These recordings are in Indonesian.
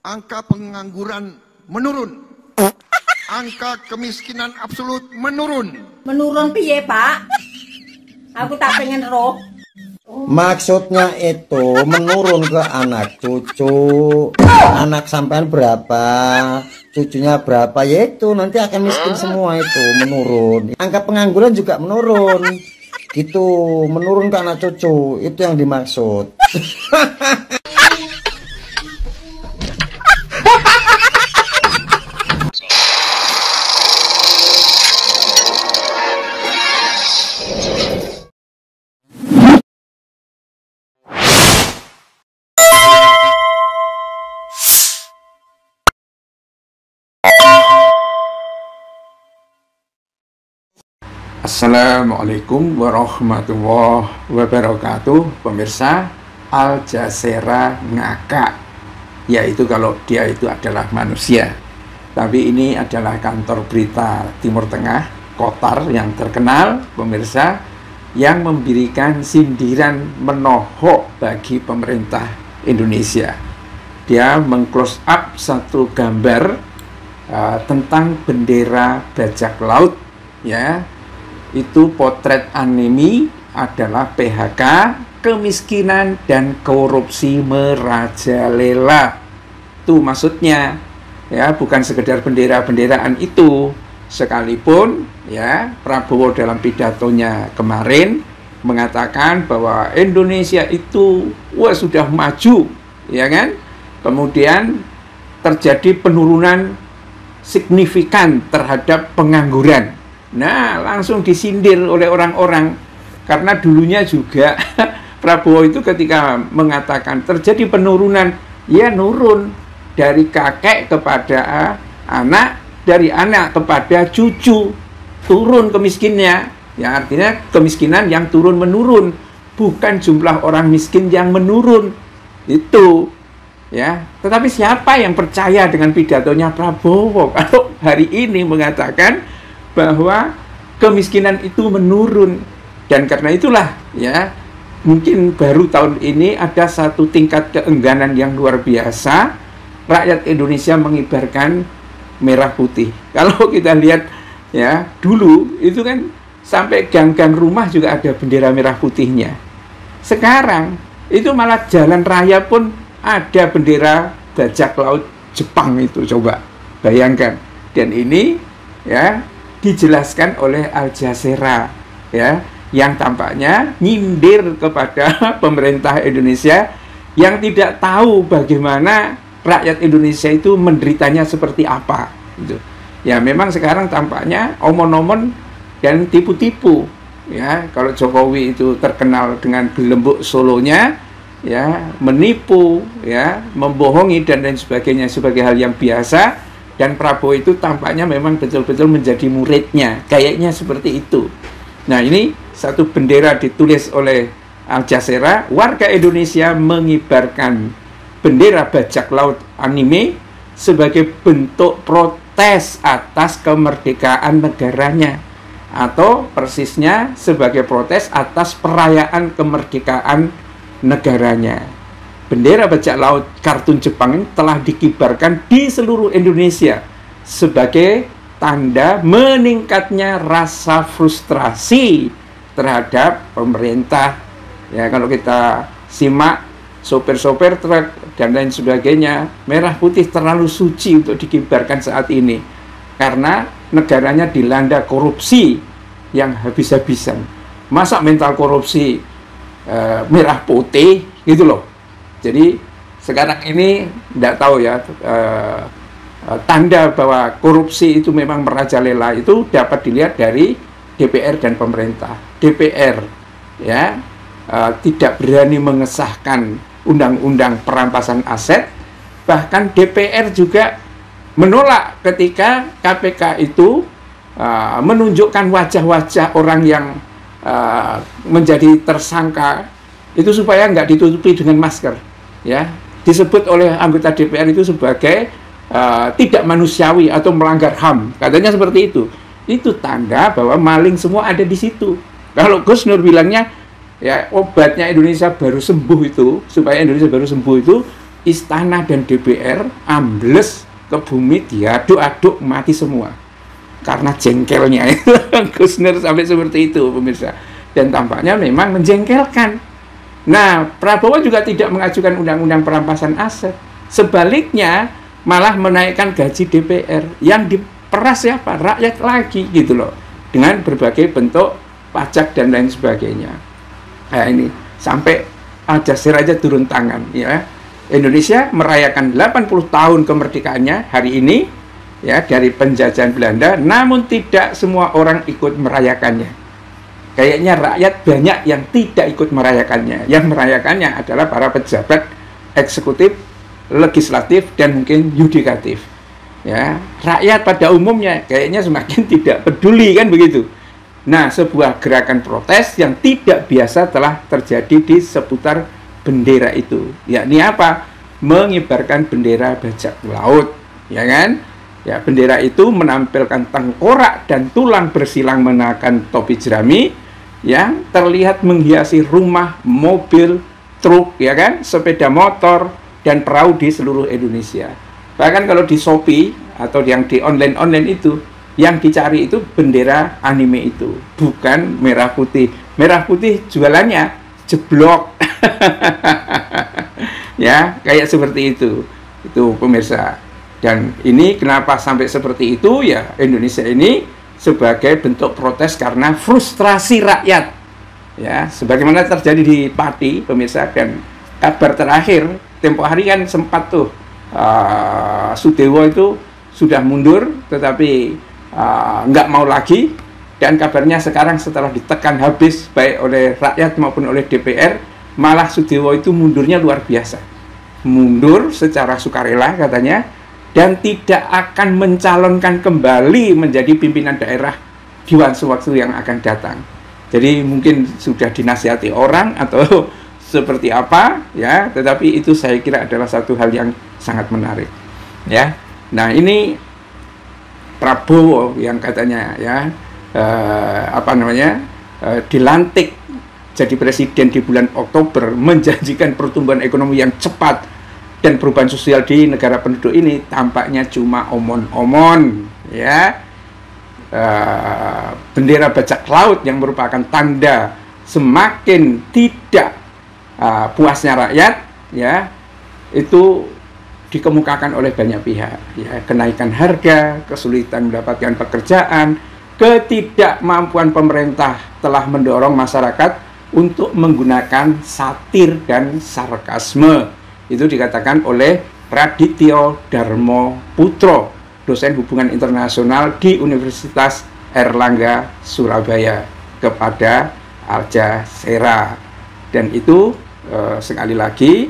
angka pengangguran menurun, angka kemiskinan absolut menurun. Menurun piye, Pak? Aku tak pengen roh. Maksudnya itu menurun ke anak cucu. Anak sampean berapa, cucunya berapa, yaitu nanti akan miskin semua, itu menurun. Angka pengangguran juga menurun. Gitu, menurun ke anak cucu, itu yang dimaksud. Assalamualaikum warahmatullahi wabarakatuh. Pemirsa, Al Jazeera ngakak, yaitu kalau dia itu adalah manusia. Tapi ini adalah kantor berita Timur Tengah, Qatar yang terkenal, pemirsa, yang memberikan sindiran menohok bagi pemerintah Indonesia. Dia meng-close up satu gambar tentang bendera bajak laut, ya. Itu potret anime adalah PHK, kemiskinan, dan korupsi merajalela. Itu maksudnya, ya, bukan sekedar bendera-benderaan itu. Sekalipun, ya, Prabowo dalam pidatonya kemarin mengatakan bahwa Indonesia itu sudah maju, ya kan? Kemudian terjadi penurunan signifikan terhadap pengangguran. Nah, langsung disindir oleh orang-orang, karena dulunya juga Prabowo itu ketika mengatakan terjadi penurunan, ya nurun dari kakek kepada anak, dari anak kepada cucu, turun kemiskinannya. Ya, artinya kemiskinan yang turun-menurun, bukan jumlah orang miskin yang menurun. Itu, ya. Tetapi siapa yang percaya dengan pidatonya Prabowo kalau hari ini mengatakan bahwa kemiskinan itu menurun? Dan karena itulah, ya, mungkin baru tahun ini ada satu tingkat keengganan yang luar biasa, rakyat Indonesia mengibarkan merah putih. Kalau kita lihat, ya, dulu itu kan sampai gang-gang rumah juga ada bendera merah putihnya. Sekarang itu malah jalan raya pun ada bendera bajak laut Jepang itu, coba bayangkan. Dan ini, ya, dijelaskan oleh Al Jazeera, ya, yang tampaknya nyindir kepada pemerintah Indonesia yang tidak tahu bagaimana rakyat Indonesia itu menderitanya seperti apa, gitu. Ya, memang sekarang tampaknya omon-omon dan tipu-tipu, ya. Kalau Jokowi itu terkenal dengan gelembuk solonya, ya, menipu, ya, membohongi dan lain sebagainya sebagai hal yang biasa. Dan Prabowo itu tampaknya memang betul-betul menjadi muridnya, kayaknya seperti itu. Nah, ini satu bendera ditulis oleh Al Jazeera, warga Indonesia mengibarkan bendera bajak laut anime sebagai bentuk protes atas kemerdekaan negaranya, atau persisnya sebagai protes atas perayaan kemerdekaan negaranya. Bendera bajak laut kartun Jepang ini telah dikibarkan di seluruh Indonesia sebagai tanda meningkatnya rasa frustrasi terhadap pemerintah. Ya, kalau kita simak sopir-sopir truk dan lain sebagainya, merah putih terlalu suci untuk dikibarkan saat ini karena negaranya dilanda korupsi yang habis-habisan. Masa mental korupsi merah putih gitu loh. Jadi sekarang ini tidak tahu, ya, tanda bahwa korupsi itu memang merajalela itu dapat dilihat dari DPR dan pemerintah. DPR, ya, tidak berani mengesahkan undang-undang perampasan aset, bahkan DPR juga menolak ketika KPK itu menunjukkan wajah-wajah orang yang menjadi tersangka itu supaya nggak ditutupi dengan masker. Ya, disebut oleh anggota DPR itu sebagai tidak manusiawi atau melanggar HAM, katanya seperti itu. Itu tanda bahwa maling semua ada di situ. Kalau Gus Nur bilangnya, ya, obatnya Indonesia baru sembuh itu, supaya Indonesia baru sembuh itu istana dan DPR ambles ke bumi, diaduk-aduk, mati semua karena jengkelnya. Gus Nur sampai seperti itu, pemirsa, dan tampaknya memang menjengkelkan. Nah, Prabowo juga tidak mengajukan undang-undang perampasan aset, sebaliknya malah menaikkan gaji DPR, yang diperas siapa? Rakyat lagi gitu loh, dengan berbagai bentuk pajak dan lain sebagainya. Nah, ini sampai Al Jazeera aja turun tangan, ya. Indonesia merayakan 80 tahun kemerdekaannya hari ini, ya, dari penjajahan Belanda, namun tidak semua orang ikut merayakannya. Kayaknya rakyat banyak yang tidak ikut merayakannya. Yang merayakannya adalah para pejabat eksekutif, legislatif, dan mungkin yudikatif. Ya, rakyat pada umumnya kayaknya semakin tidak peduli, kan begitu. Nah, sebuah gerakan protes yang tidak biasa telah terjadi di seputar bendera itu, yakni apa? Mengibarkan bendera bajak laut, ya kan? Ya, bendera itu menampilkan tengkorak dan tulang bersilang mengenakan topi jerami yang terlihat menghiasi rumah, mobil, truk, ya kan? Sepeda motor dan perahu di seluruh Indonesia. Bahkan kalau di Shopee atau yang di online itu, yang dicari itu bendera anime itu, bukan merah putih. Merah putih jualannya jeblok. Ya, kayak seperti itu pemirsa. Dan ini kenapa sampai seperti itu, ya, Indonesia ini sebagai bentuk protes karena frustrasi rakyat, ya, sebagaimana terjadi di Pati, pemirsa. Dan kabar terakhir tempo hari kan sempat tuh Sudewo itu sudah mundur, tetapi nggak mau lagi. Dan kabarnya sekarang setelah ditekan habis baik oleh rakyat maupun oleh DPR, malah Sudewo itu mundurnya luar biasa. Mundur secara sukarela katanya, dan tidak akan mencalonkan kembali menjadi pimpinan daerah di waktu yang akan datang. Jadi mungkin sudah dinasihati orang atau seperti apa, ya, tetapi itu saya kira adalah satu hal yang sangat menarik, ya. Nah, ini Prabowo yang katanya, ya, dilantik jadi presiden di bulan Oktober, menjanjikan pertumbuhan ekonomi yang cepat dan perubahan sosial di negara penduduk ini, tampaknya cuma omon-omon, ya. Bendera bajak laut yang merupakan tanda semakin tidak puasnya rakyat, ya, itu dikemukakan oleh banyak pihak, ya. Kenaikan harga, kesulitan mendapatkan pekerjaan, ketidakmampuan pemerintah telah mendorong masyarakat untuk menggunakan satir dan sarkasme. Itu dikatakan oleh Radityo Darmo Putro, dosen hubungan internasional di Universitas Airlangga Surabaya, kepada Al Jazeera. Dan itu sekali lagi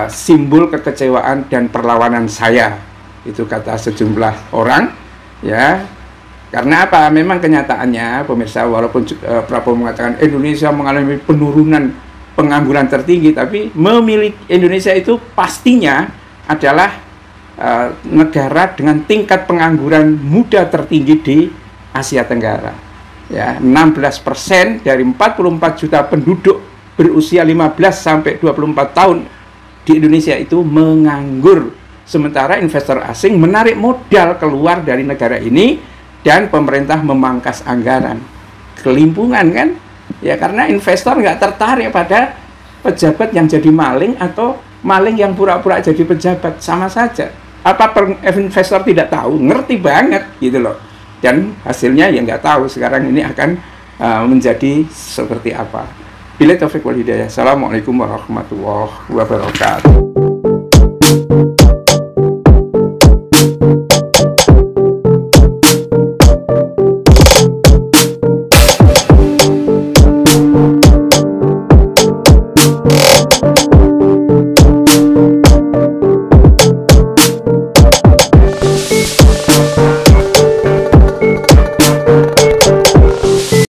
simbol kekecewaan dan perlawanan saya, itu kata sejumlah orang, ya. Karena apa? Memang kenyataannya, pemirsa, walaupun Prabowo mengatakan Indonesia mengalami penurunan pengangguran tertinggi, tapi memiliki Indonesia itu pastinya adalah negara dengan tingkat pengangguran muda tertinggi di Asia Tenggara. Ya, 16% dari 44 juta penduduk berusia 15 sampai 24 tahun di Indonesia itu menganggur. Sementara investor asing menarik modal keluar dari negara ini, dan pemerintah memangkas anggaran. Kelimpungan, kan? Ya, karena investor nggak tertarik pada pejabat yang jadi maling atau maling yang pura-pura jadi pejabat. Sama saja. Apa investor tidak tahu? Ngerti banget gitu loh. Dan hasilnya ya nggak tahu sekarang ini akan menjadi seperti apa. Billahi taufiq wal hidayah. Assalamualaikum warahmatullahi wabarakatuh.